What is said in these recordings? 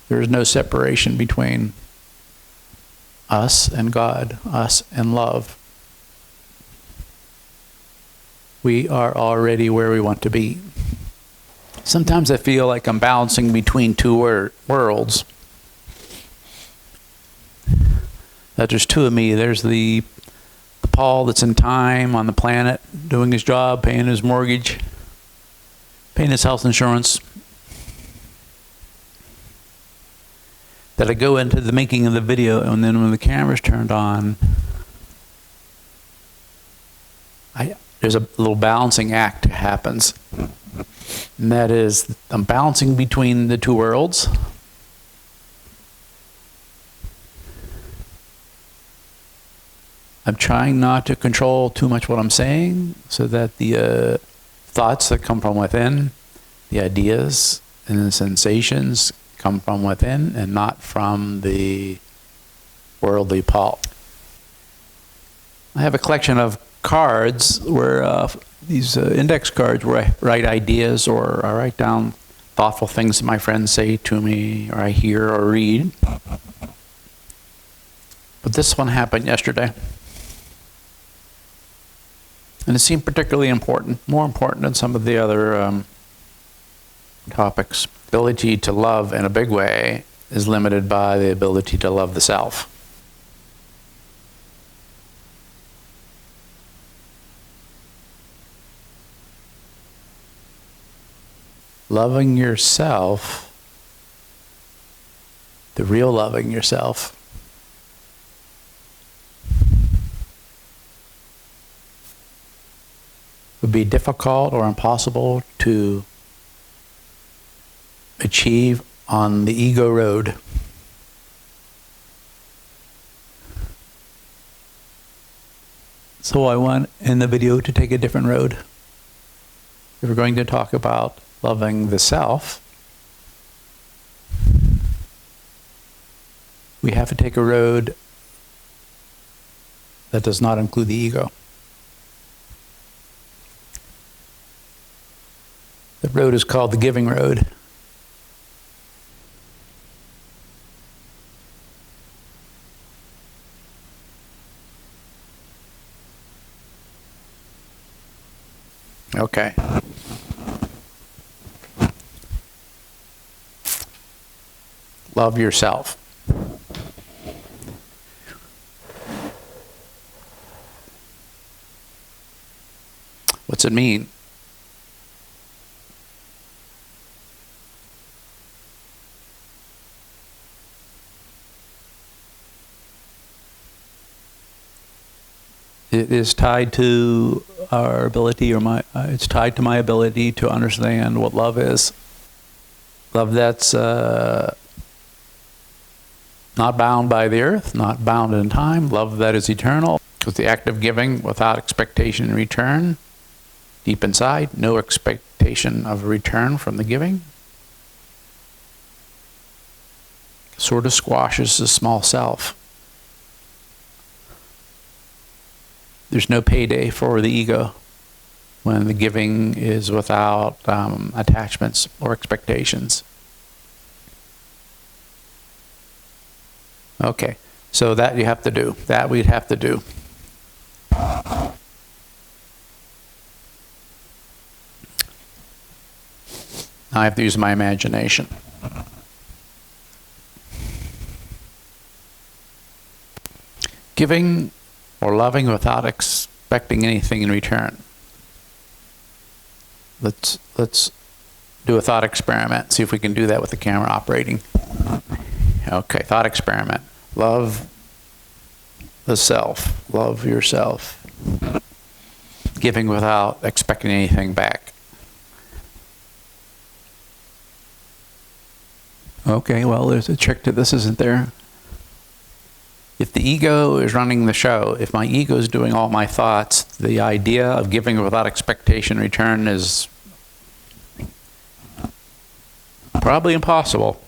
There is no separation between us and God, us and love. We are already where we want to be. Sometimes I feel like I'm bouncing between two worlds. That there's two of me. There's the Paul that's in time on the planet, doing his job, paying his mortgage, paying his health insurance. That I go into the making of the video, and then when the camera's turned on, there's a little balancing act that happens. And that is, I'm balancing between the two worlds. I'm trying not to control too much what I'm saying, so that the thoughts that come from within, the ideas and the sensations come from within and not from the worldly Paul. I have a collection of cards where these index cards where I write ideas, or I write down thoughtful things that my friends say to me, or I hear or read. But this one happened yesterday. And it seemed particularly important, more important than some of the other topics. Ability to love in a big way is limited by the ability to love the self. Loving yourself, the real loving yourself, would be difficult or impossible to achieve on the ego road. So I want in the video to take a different road. If we're going to talk about loving the self, we have to take a road that does not include the ego. The road is called the giving road. Okay. Love yourself. What's it mean? It is tied to our ability, or it's tied to my ability to understand what love is. Love that's not bound by the earth, not bound in time. Love that is eternal. With the act of giving without expectation in return. Deep inside, no expectation of a return from the giving. Sort of squashes the small self. There's no payday for the ego when the giving is without attachments or expectations. Okay, so that you have to do. That we'd have to do. Now I have to use my imagination. Giving or loving without expecting anything in return. Let's do a thought experiment. See if we can do that with the camera operating. Okay, thought experiment. Love the self. Love yourself. Giving without expecting anything back. Okay, well, there's a trick to this, isn't there? If the ego is running the show, if my ego is doing all my thoughts, the idea of giving without expectation in return is probably impossible,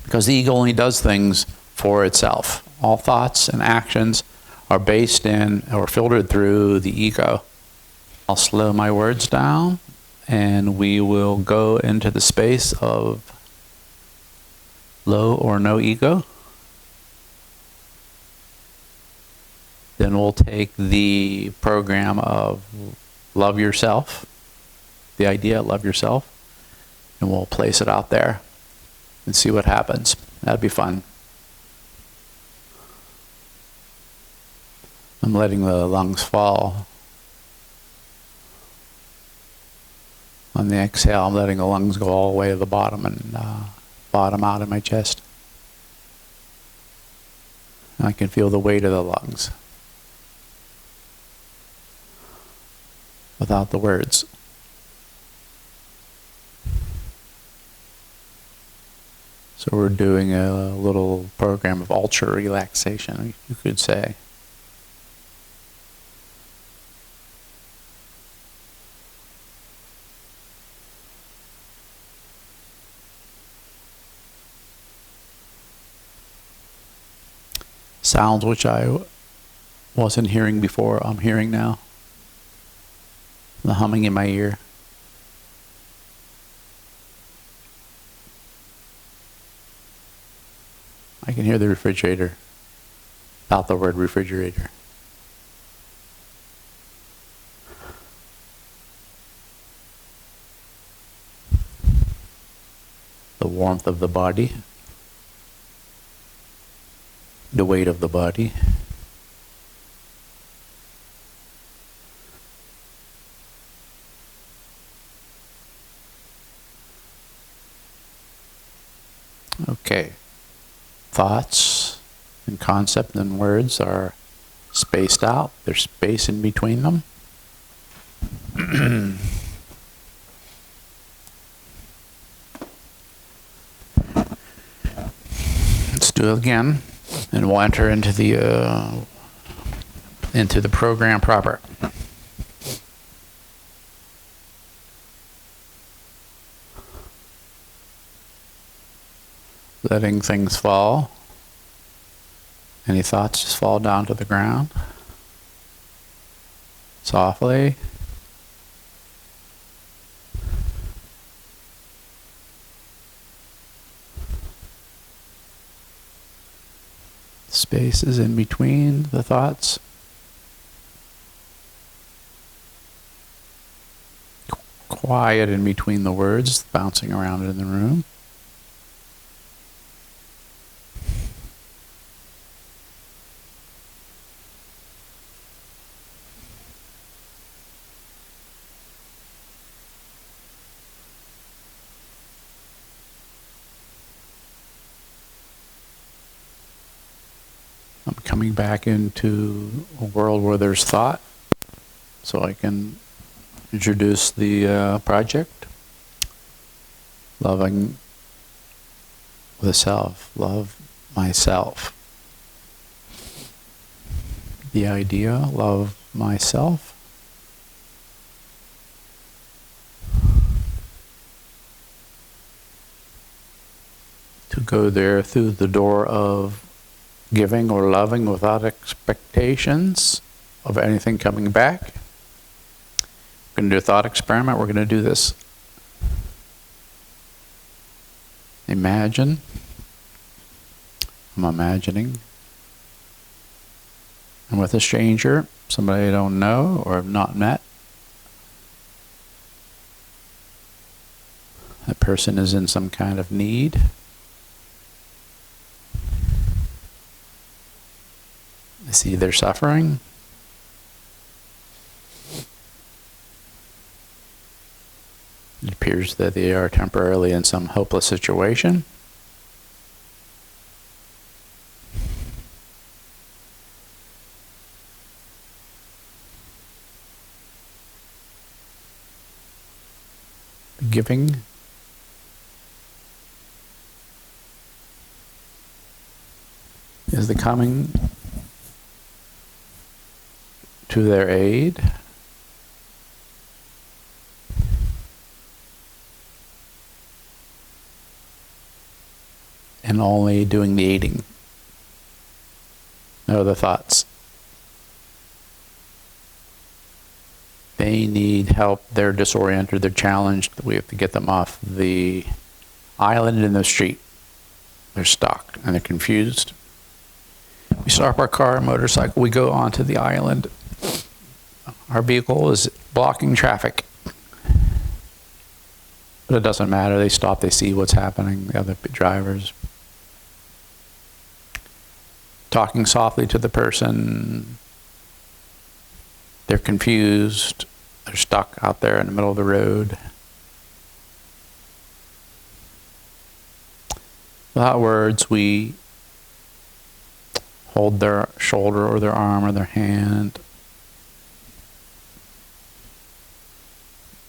because the ego only does things for itself. All thoughts and actions are based in or filtered through the ego. I'll slow my words down, and we will go into the space of low or no ego. Then we'll take the program of love yourself, the idea love yourself, and we'll place it out there and see what happens. That'd be fun. I'm letting the lungs fall. On the exhale, I'm letting the lungs go all the way to the bottom and bottom out of my chest. And I can feel the weight of the lungs without the words. So we're doing a little program of ultra relaxation, you could say. Sounds which I wasn't hearing before, I'm hearing now. The humming in my ear. I can hear the refrigerator, without the word refrigerator. The warmth of the body, the weight of the body. Okay. Thoughts and concept and words are spaced out. There's space in between them. Let's do it again, and we'll enter into the program proper. Letting things fall. Any thoughts just fall down to the ground. Softly. Spaces in between the thoughts. Quiet in between the words bouncing around in the room. I'm coming back into a world where there's thought, so I can introduce the project. Loving the self, love myself. The idea, love myself. To go there through the door of giving or loving without expectations of anything coming back. We're going to do a thought experiment. We're going to do this. Imagine. I'm imagining. I'm with a stranger, somebody I don't know or have not met. That person is in some kind of need. I see they're suffering. It appears that they are temporarily in some hopeless situation. Giving. Is the coming to their aid. And only doing the aiding. No other thoughts. They need help. They're disoriented. They're challenged. We have to get them off the island in the street. they're stuck and they're confused. We stop our car or motorcycle, we go onto the island. Our vehicle is blocking traffic. But it doesn't matter. They stop, they see what's happening, the other drivers. Talking softly to the person. They're confused. They're stuck out there in the middle of the road. Without words, we hold their shoulder or their arm or their hand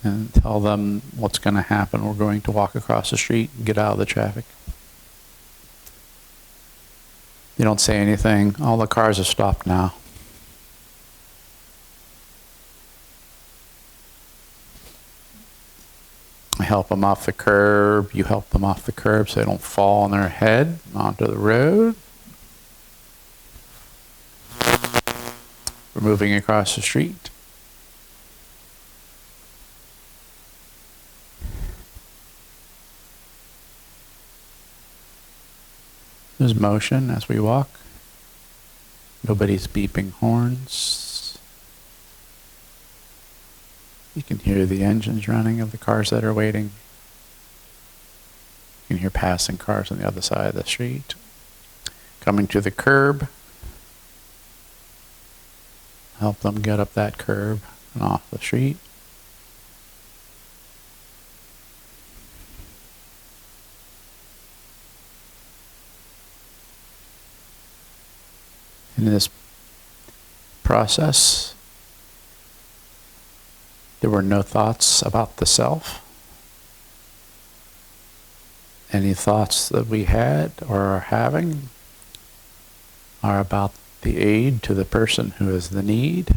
and tell them what's going to happen. We're going to walk across the street and get out of the traffic. They don't say anything. All the cars have stopped now. I help them off the curb. You help them off the curb so they don't fall on their head onto the road. We're moving across the street. There's motion as we walk. Nobody's beeping horns. You can hear the engines running of the cars that are waiting. You can hear passing cars on the other side of the street. Coming to the curb. Help them get up that curb and off the street. In this process, there were no thoughts about the self. Any thoughts that we had or are having are about the aid to the person who has the need.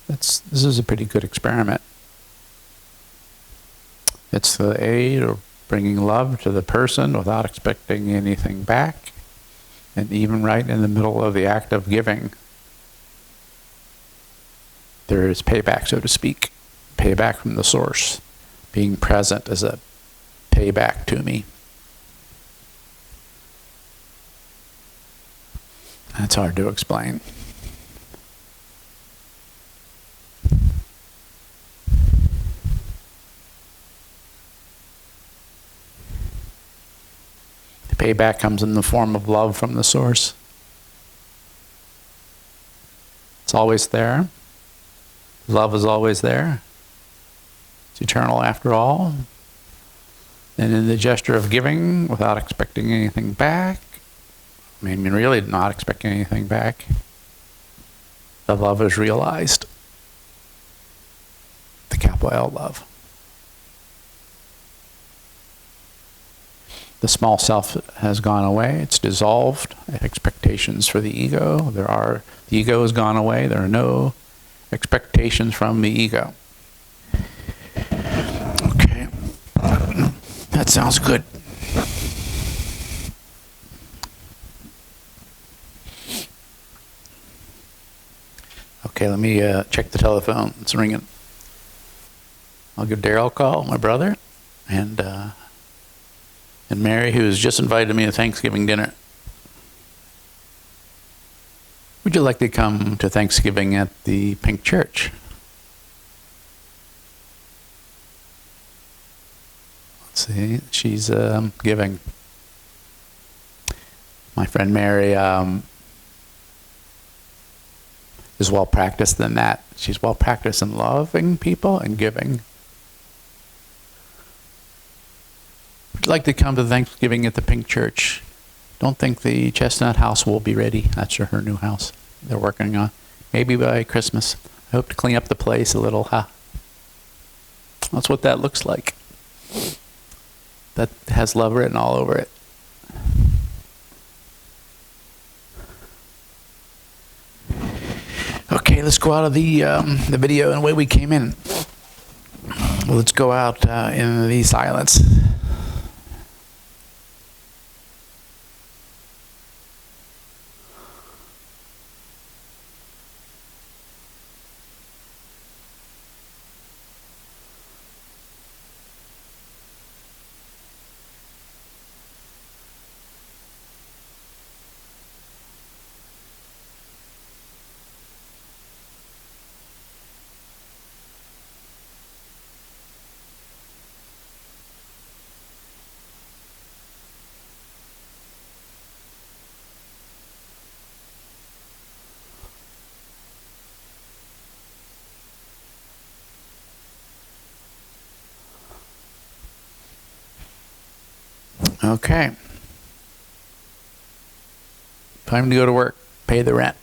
This is a pretty good experiment. It's the aid or bringing love to the person without expecting anything back. And even right in the middle of the act of giving, there is payback, so to speak. Payback from the source. Being present as a payback to me. That's hard to explain. The payback comes in the form of love from the source. It's always there. Love is always there. It's eternal after all. And in the gesture of giving, without expecting anything back, I mean really not expecting anything back, the love is realized. The capital L love. The small self has gone away. It's dissolved. Expectations for the ego. The ego has gone away. There are no expectations from the ego. Okay. That sounds good. Okay, let me check the telephone. It's ringing. I'll give Daryl a call, my brother, and Mary, who has just invited me to Thanksgiving dinner. Would you like to come to Thanksgiving at the Pink Church? Let's see, she's giving. My friend Mary is well practiced in that. She's well practiced in loving people and giving. Would you like to come to Thanksgiving at the Pink Church? Don't think the Chestnut House will be ready. That's her new house they're working on. Maybe by Christmas. I hope to clean up the place a little. That's what that looks like. That has love written all over it. Okay, let's go out of the video and the way we came in. Let's go out in the silence. Okay. Time to go to work, pay the rent.